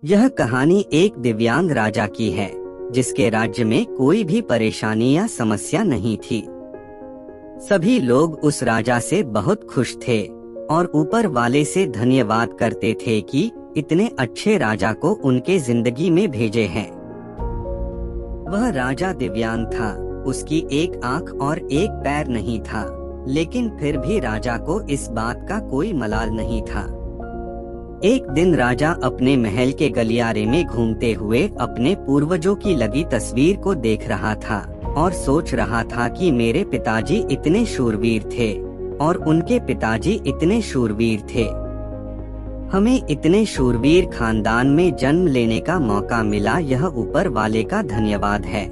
यह कहानी एक दिव्यांग राजा की है, जिसके राज्य में कोई भी परेशानी या समस्या नहीं थी। सभी लोग उस राजा से बहुत खुश थे और ऊपर वाले से धन्यवाद करते थे कि इतने अच्छे राजा को उनके जिंदगी में भेजे हैं। वह राजा दिव्यांग था, उसकी एक आंख और एक पैर नहीं था, लेकिन फिर भी राजा को इस बात का कोई मलाल नहीं था। एक दिन राजा अपने महल के गलियारे में घूमते हुए अपने पूर्वजों की लगी तस्वीर को देख रहा था और सोच रहा था कि मेरे पिताजी इतने शूरवीर थे और उनके पिताजी इतने शूरवीर थे। हमें इतने शूरवीर खानदान में जन्म लेने का मौका मिला, यह ऊपर वाले का धन्यवाद है।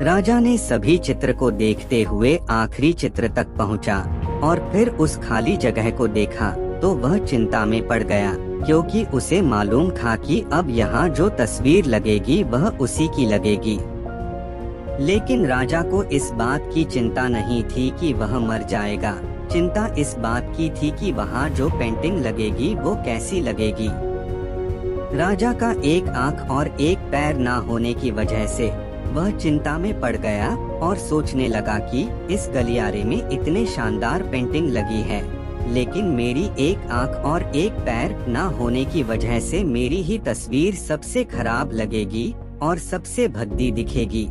राजा ने सभी चित्र को देखते हुए आखिरी चित्र तक पहुंचा और फिर उस खाली जगह को देखा तो वह चिंता में पड़ गया, क्योंकि उसे मालूम था कि अब यहाँ जो तस्वीर लगेगी वह उसी की लगेगी। लेकिन राजा को इस बात की चिंता नहीं थी कि वह मर जाएगा। चिंता इस बात की थी कि वहाँ जो पेंटिंग लगेगी वो कैसी लगेगी। राजा का एक आंख और एक पैर ना होने की वजह से वह चिंता में पड़ गया और सोचने लगा कि इस गलियारे में इतने शानदार पेंटिंग लगी है, लेकिन मेरी एक आंख और एक पैर ना होने की वजह से मेरी ही तस्वीर सबसे खराब लगेगी और सबसे भद्दी दिखेगी।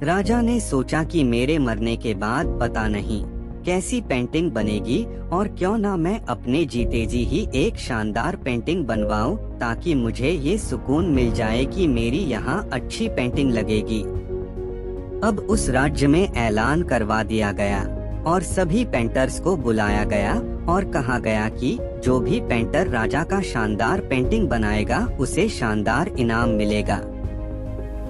राजा ने सोचा कि मेरे मरने के बाद पता नहीं कैसी पेंटिंग बनेगी, और क्यों ना मैं अपने जीते जी ही एक शानदार पेंटिंग बनवाऊं, ताकि मुझे ये सुकून मिल जाए कि मेरी यहाँ अच्छी पेंटिंग लगेगी। अब उस राज्य में ऐलान करवा दिया गया और सभी पेंटर्स को बुलाया गया और कहा गया कि जो भी पेंटर राजा का शानदार पेंटिंग बनाएगा उसे शानदार इनाम मिलेगा।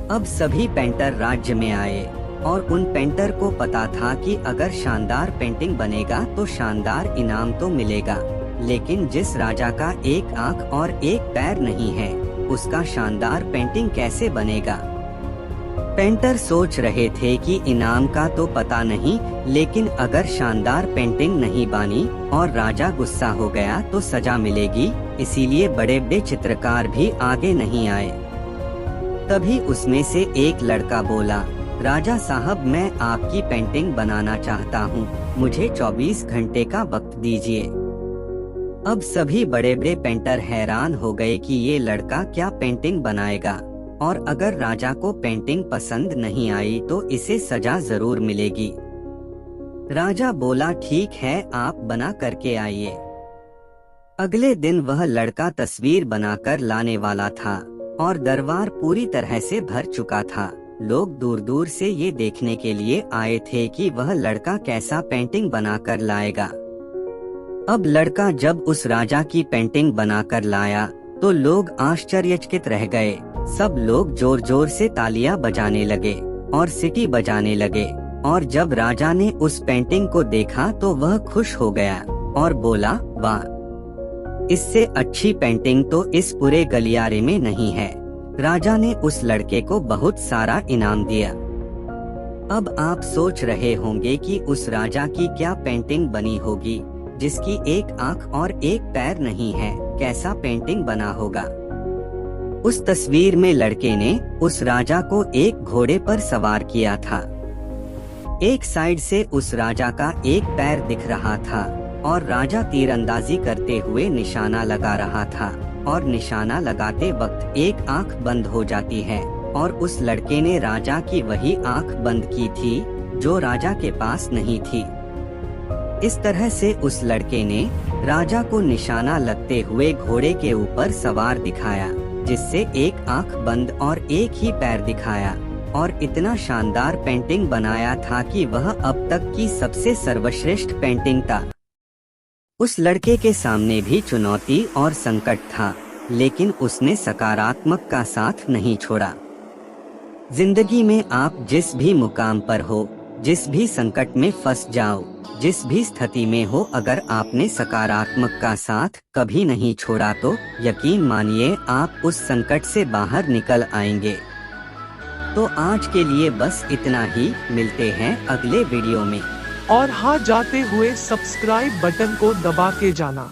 अब सभी पेंटर राज्य में आए और उन पेंटर को पता था कि अगर शानदार पेंटिंग बनेगा तो शानदार इनाम तो मिलेगा, लेकिन जिस राजा का एक आंख और एक पैर नहीं है उसका शानदार पेंटिंग कैसे बनेगा। पेंटर सोच रहे थे कि इनाम का तो पता नहीं, लेकिन अगर शानदार पेंटिंग नहीं बनी और राजा गुस्सा हो गया तो सजा मिलेगी, इसीलिए बड़े बड़े चित्रकार भी आगे नहीं आए। तभी उसमें से एक लड़का बोला, राजा साहब, मैं आपकी पेंटिंग बनाना चाहता हूँ, मुझे 24 घंटे का वक्त दीजिए। अब सभी बड़े बड़े पेंटर हैरान हो गए कि ये लड़का क्या पेंटिंग बनाएगा, और अगर राजा को पेंटिंग पसंद नहीं आई तो इसे सजा जरूर मिलेगी। राजा बोला, ठीक है, आप बना करके आइए। अगले दिन वह लड़का तस्वीर बनाकर लाने वाला था और दरबार पूरी तरह से भर चुका था। लोग दूर दूर से ये देखने के लिए आए थे कि वह लड़का कैसा पेंटिंग बनाकर लाएगा। अब लड़का जब उस राजा की पेंटिंग बनाकर लाया तो लोग आश्चर्यचकित रह गए। सब लोग जोर जोर से तालियां बजाने लगे और सीटी बजाने लगे, और जब राजा ने उस पेंटिंग को देखा तो वह खुश हो गया और बोला, वाह, इससे अच्छी पेंटिंग तो इस पूरे गलियारे में नहीं है। राजा ने उस लड़के को बहुत सारा इनाम दिया। अब आप सोच रहे होंगे कि उस राजा की क्या पेंटिंग बनी होगी, जिसकी एक आंख और एक पैर नहीं है, कैसा पेंटिंग बना होगा। उस तस्वीर में लड़के ने उस राजा को एक घोड़े पर सवार किया था। एक साइड से उस राजा का एक पैर दिख रहा था और राजा तीरंदाजी करते हुए निशाना लगा रहा था, और निशाना लगाते वक्त एक आंख बंद हो जाती है, और उस लड़के ने राजा की वही आंख बंद की थी जो राजा के पास नहीं थी। इस तरह से उस लड़के ने राजा को निशाना लगते हुए घोड़े के ऊपर सवार दिखाया, जिससे एक आंख बंद और एक ही पैर दिखाया, और इतना शानदार पेंटिंग बनाया था कि वह अब तक की सबसे सर्वश्रेष्ठ पेंटिंग था। उस लड़के के सामने भी चुनौती और संकट था, लेकिन उसने सकारात्मक का साथ नहीं छोड़ा। जिंदगी में आप जिस भी मुकाम पर हो, जिस भी संकट में फंस जाओ, जिस भी स्थिति में हो, अगर आपने सकारात्मक का साथ कभी नहीं छोड़ा तो यकीन मानिए आप उस संकट से बाहर निकल आएंगे। तो आज के लिए बस इतना ही, मिलते हैं अगले वीडियो में। और हाँ, जाते हुए सब्सक्राइब बटन को दबा के जाना।